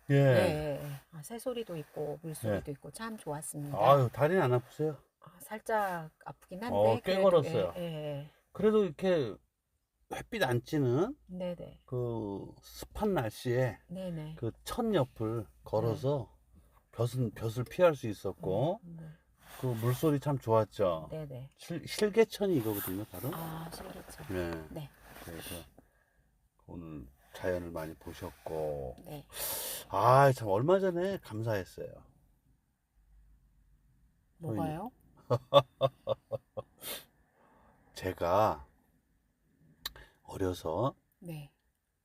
예. 예, 예, 예. 아, 새소리도 있고 예. 물소리도 있고 참 좋았습니다. 아유, 다리는 안 아프세요? 아, 살짝 아프긴 한데 꽤 그래도 걸었어요. 예. 그래도 이렇게 햇빛 안 찌는 네네. 그 습한 날씨에 네네. 그 천 옆을 네. 걸어서 벼을 피할 수 있었고, 네. 그 물소리 참 좋았죠. 네네. 실개천이 이거거든요, 바로. 아, 실개천. 네. 네. 그래서 오늘 자연을 많이 보셨고, 네. 아, 참 얼마 전에 감사했어요. 소희님. 뭐가요? 제가 어려서 네.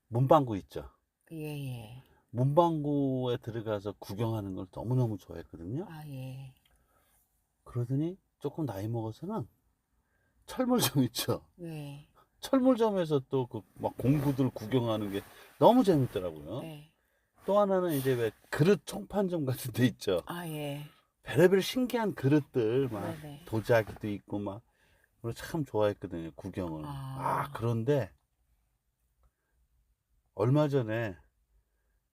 문방구 있죠. 예, 예. 문방구에 들어가서 구경하는 걸 너무너무 좋아했거든요. 아, 예. 그러더니 조금 나이 먹어서는 철물점 있죠. 네. 철물점에서 또 그 막 공구들 구경하는 게 너무 재밌더라고요. 네. 또 하나는 이제 왜 그릇 총판점 같은 데 있죠. 아, 예. 별의별 신기한 그릇들 막 네네. 도자기도 있고 막 그걸 참 좋아했거든요. 구경을. 아, 그런데 얼마 전에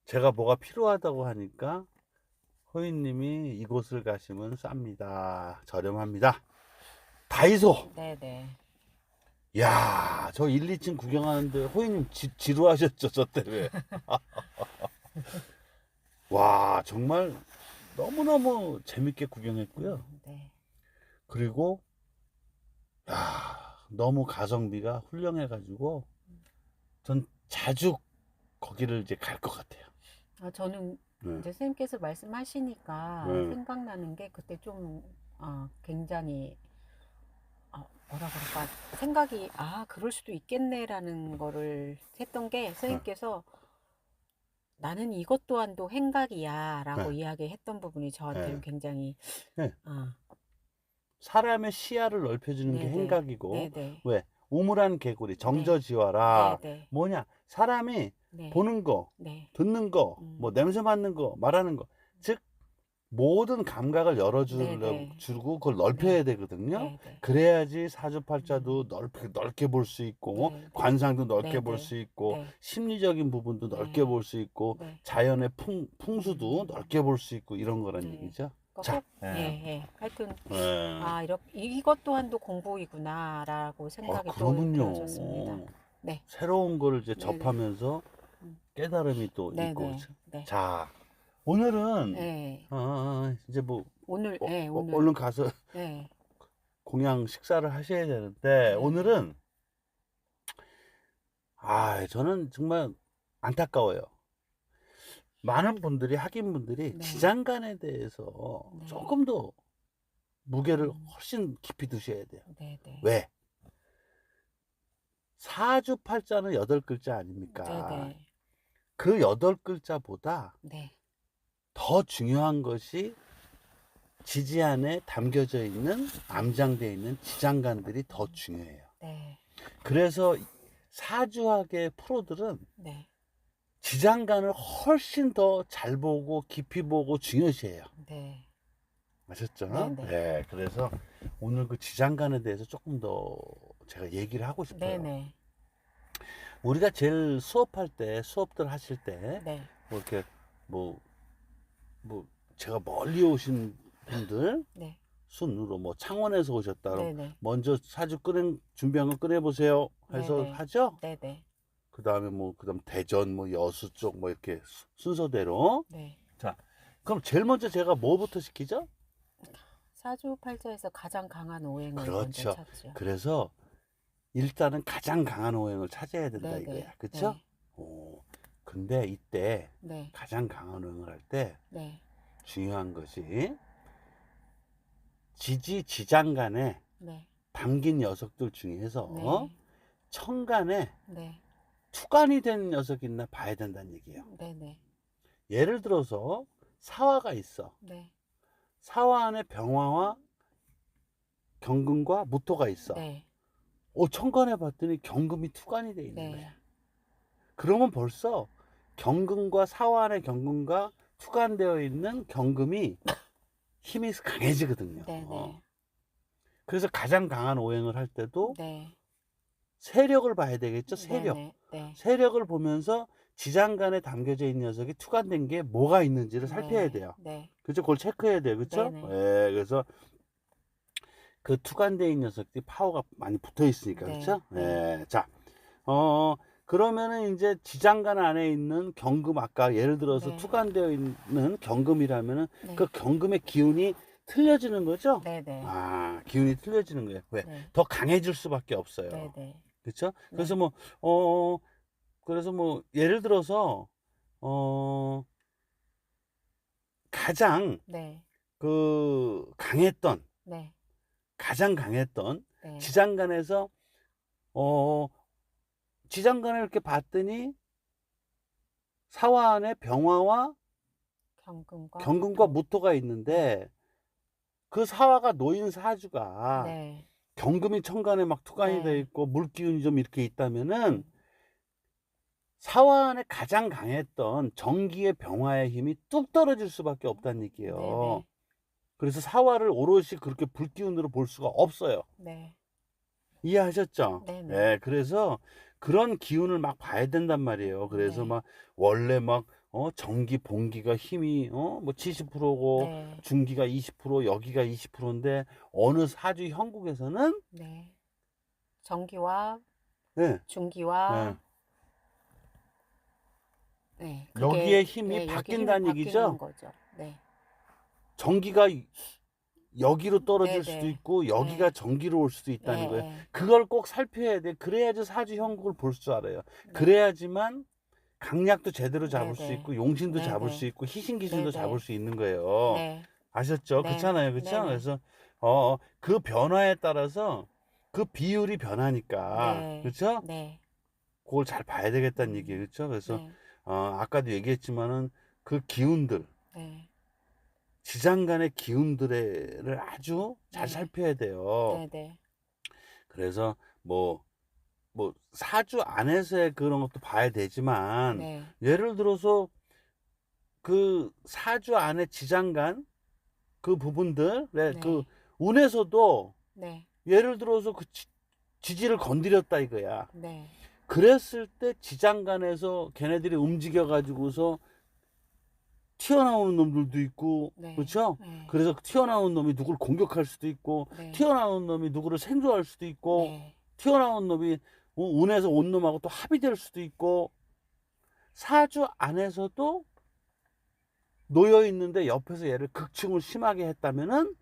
제가 뭐가 필요하다고 하니까 호인님이 이곳을 가시면 쌉니다. 저렴합니다. 다이소. 네네. 야, 저 1, 2층 구경하는데 호인님 지루하셨죠, 저 때문에. 와, 정말 너무너무 재밌게 구경했고요. 네. 그리고 야, 너무 가성비가 훌륭해가지고 전 자주 거기를 이제 갈 것 같아요. 아, 저는 네, 이제 선생님께서 말씀하시니까 네, 생각나는 게 그때 좀, 굉장히, 뭐라 그럴까, 생각이, 그럴 수도 있겠네라는 거를 했던 게 네, 선생님께서 나는 이것 또한도 행각이야 라고 네, 이야기했던 부분이 저한테는 네. 굉장히, 네. 아, 사람의 시야를 넓혀주는 게 네네. 행각이고, 네네. 왜? 우물한 개구리, 네. 정저지와라. 네네. 뭐냐? 사람이 네. 보는 거, 네. 듣는 거, 뭐 음, 냄새 맡는 거, 말하는 거. 즉, 모든 감각을 네네. 주고 그걸 네. 넓혀야 되거든요. 네네. 그래야지 사주팔자도 음, 넓게 볼 수 있고, 네네. 관상도 넓게 볼 네네. 수 있고, 네. 심리적인 부분도 넓게 네. 볼 수 있고, 네. 자연의 풍수도 음, 넓게 볼 수 있고, 이런 거란 네. 얘기죠. 그러니까 자, 꼭, 예, 예. 하여튼, 예. 이렇게, 이것 또한도 공부이구나라고 생각이 또 들어졌습니다. 그러면요. 네. 새로운 거를 이제 네네. 접하면서 음, 깨달음이 또 있고, 네네. 네. 자, 오늘은, 네. 이제 뭐, 오늘, 예, 오늘, 얼른 가서 네. 공양 식사를 하셔야 되는데, 네네. 오늘은, 저는 정말 안타까워요. 많은 분들이, 학인분들이 네. 지장간에 대해서 네. 조금 더 무게를 음, 훨씬 깊이 두셔야 돼요. 네네. 왜? 사주팔자는 8글자 아닙니까? 네네. 그 8글자보다 네. 더 중요한 것이 지지 안에 담겨져 있는 네. 암장되어 있는 지장간들이 더 음, 중요해요. 네. 그래서 사주학의 프로들은 네. 지장간을 훨씬 더 잘 보고 깊이 보고 중요시해요. 네. 아셨죠? 네네. 네, 그래서 오늘 그 지장간에 대해서 조금 더 제가 얘기를 하고 싶어요. 네네. 우리가 제일 수업할 때, 수업들 하실 때, 네. 뭐 이렇게 뭐, 뭐 제가 멀리 오신 분들, 네. 순으로 뭐 창원에서 오셨다 그럼 네네. 먼저 준비한 거 꺼내 보세요 해서 네네. 하죠. 네네. 그다음에 뭐 그다음 대전 뭐 여수 쪽 뭐 이렇게 순서대로. 네. 자, 그럼 제일 먼저 제가 뭐부터 시키죠? 사주팔자에서 가장 강한 오행을 먼저 그렇죠. 찾죠. 그래서 일단은 가장 강한 오행을 찾아야 된다 네네. 이거야. 그쵸? 네. 오. 근데 이때 네. 가장 강한 오행을 할 때 네. 중요한 것이 지장간에 네. 담긴 녀석들 중에서 네. 천간에 네. 투간이 된 녀석이 있나 봐야 된다는 얘기예요. 네네. 예를 들어서 사화가 있어. 네. 사화 안에 병화와 경금과 무토가 있어. 네. 천간에 봤더니 경금이 투간이 돼 있는 거야. 네. 그러면 벌써 경금과 사화 안에 경금과 투간되어 있는 경금이 힘이 강해지거든요. 네네. 그래서 가장 강한 오행을 할 때도 네. 세력을 봐야 되겠죠. 세력. 네네. 네. 세력을 보면서 지장간에 담겨져 있는 녀석이 투간된 게 뭐가 있는지를 살펴야 돼요. 네. 그죠? 그걸 체크해야 돼요. 그죠? 네네. 예, 그래서 그 투간돼 있는 녀석들이 파워가 많이 붙어 있으니까. 네. 그렇죠? 네. 예. 자, 그러면은 이제 지장간 안에 있는 경금, 아까 예를 들어서 네. 투간되어 있는 경금이라면은 네. 그 경금의 기운이 틀려지는 거죠? 네네. 아, 기운이 틀려지는 거예요. 왜? 네. 더 강해질 수밖에 없어요. 네네. 그렇죠? 네. 그래서 그래서 예를 들어서, 가장 네. 강했던, 네. 가장 강했던 네. 지장간에서, 지장간을 이렇게 봤더니 사화 안에 병화와 경금과 무토가 있는데 그 사화가 놓인 사주가 네. 경금이 천간에 막 투간이 네. 되어 있고 물기운이 좀 이렇게 있다면은 사화 안에 가장 강했던 정기의 병화의 힘이 뚝 떨어질 수밖에 없다는 얘기예요. 네네. 그래서 사화를 오롯이 그렇게 불기운으로 볼 수가 없어요. 네. 이해하셨죠? 네네. 네, 그래서 그런 기운을 막 봐야 된단 말이에요. 그래서 네. 막 원래 막 정기 봉기가 힘이 뭐 70%고 네. 중기가 20% 여기가 20%인데 어느 사주 형국에서는 네. 정기와 네, 중기와 네. 네. 여기에 힘이 네, 여기 바뀐다는 힘이 얘기죠. 바뀌는 거죠. 네. 정기가 여기로 떨어질 수도 네네. 있고 여기가 네. 정기로 올 수도 있다는 네. 거예요. 네. 그걸 꼭 살펴야 돼. 그래야지 사주 형국을 볼 줄 알아요. 네. 그래야지만 강약도 제대로 잡을 수 네네. 있고 용신도 잡을 네네. 수 있고 희신기신도 네네. 잡을 수 있는 거예요. 네. 아셨죠? 네. 그렇잖아요. 그렇죠? 네네. 그래서 그 변화에 따라서 그 비율이 변하니까 네. 그렇죠? 네. 그걸 잘 봐야 되겠다는 얘기예요. 그렇죠? 그래서 네. 아까도 얘기했지만은 그 기운들 네. 지장간의 기운들을 아주 잘 네. 살펴야 돼요. 네네. 그래서 뭐 사주 안에서의 그런 것도 봐야 되지만 네. 예를 들어서 그 사주 안에 지장간 그 부분들 그 네. 운에서도 네. 예를 들어서 그 지지를 건드렸다 이거야. 네. 그랬을 때 지장간에서 걔네들이 움직여 가지고서 튀어나오는 놈들도 있고 네. 그렇죠? 네. 그래서 튀어나온 놈이 누구를 공격할 수도 있고 네. 튀어나온 놈이 누구를 생존할 수도 있고 네. 튀어나온 놈이 운에서 온 놈하고 또 합의될 수도 있고 사주 안에서도 놓여 있는데 옆에서 얘를 극충을 심하게 했다면은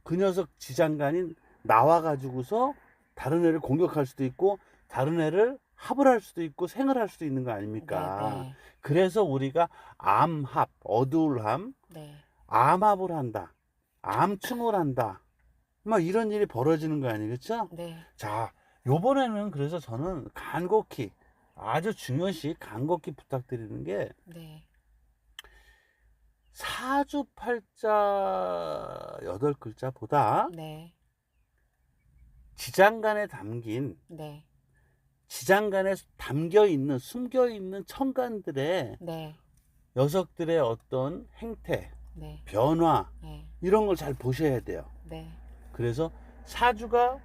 그 녀석 지장간이 나와 가지고서 다른 애를 공격할 수도 있고 다른 애를 합을 할 수도 있고 생을 할 수도 있는 거 아닙니까? 네. 그래서 우리가 암합, 어두울함, 네. 암합을 한다, 암충을 한다, 막 이런 일이 벌어지는 거 아니겠죠? 네. 자, 요번에는 그래서 저는 간곡히 아주 중요시 간곡히 부탁드리는 게 네. 사주팔자 8글자보다 네. 지장간에 담긴 네. 지장간에 담겨 있는 숨겨 있는 천간들의 네. 녀석들의 어떤 행태, 네. 변화 네. 이런 걸 잘 보셔야 돼요. 네. 그래서 사주가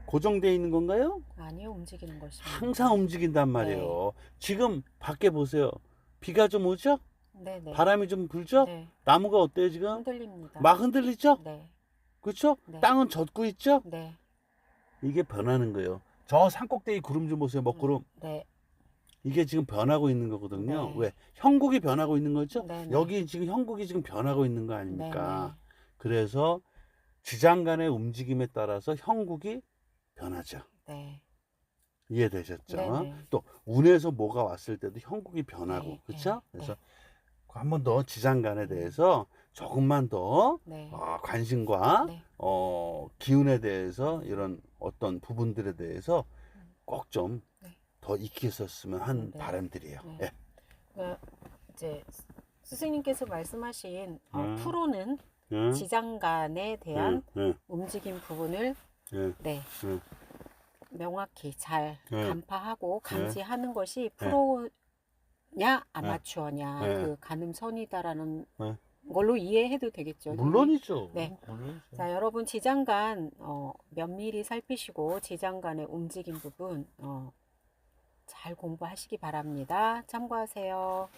고정되어 있는 건가요? 아니요, 움직이는 것입니다. 항상 움직인단 말이에요. 지금 밖에 보세요. 비가 좀 오죠? 네네. 바람이 좀 불죠? 네. 나무가 어때요 지금? 흔들립니다. 막 흔들리죠? 네. 그렇죠? 네. 땅은 젖고 있죠? 네. 이게 변하는 거예요. 저 산꼭대기 구름 좀 보세요. 먹구름. 네. 이게 지금 변하고 있는 거거든요. 네. 왜? 형국이 변하고 있는 거죠? 네네. 여기 지금 형국이 지금 변하고 있는 거 아닙니까? 네네. 그래서 지장간의 움직임에 따라서 형국이 변하죠. 네. 이해되셨죠? 네네. 또 운에서 뭐가 왔을 때도 형국이 변하고 네. 그렇죠? 네. 그래서 한 번 더 지장간에 대해서 조금만 더 네. 관심과 네. 기운에 대해서 이런 어떤 부분들에 대해서 꼭 좀 더 네. 익히셨으면 한 네. 바람들이에요. 네. 예. 이제 스승님께서 말씀하신 음. 프로는 응? 지장간에 대한 응, 움직임 부분을 응, 네. 응. 명확히 잘 네. 간파하고 감지하는 것이 네. 프로냐 아마추어냐 네. 그 가늠선이다라는 네. 걸로 이해해도 되겠죠. 물론이죠. 네. 물론이죠. 자, 여러분 지장간 면밀히 살피시고 지장간의 움직임 부분 잘 공부하시기 바랍니다. 참고하세요.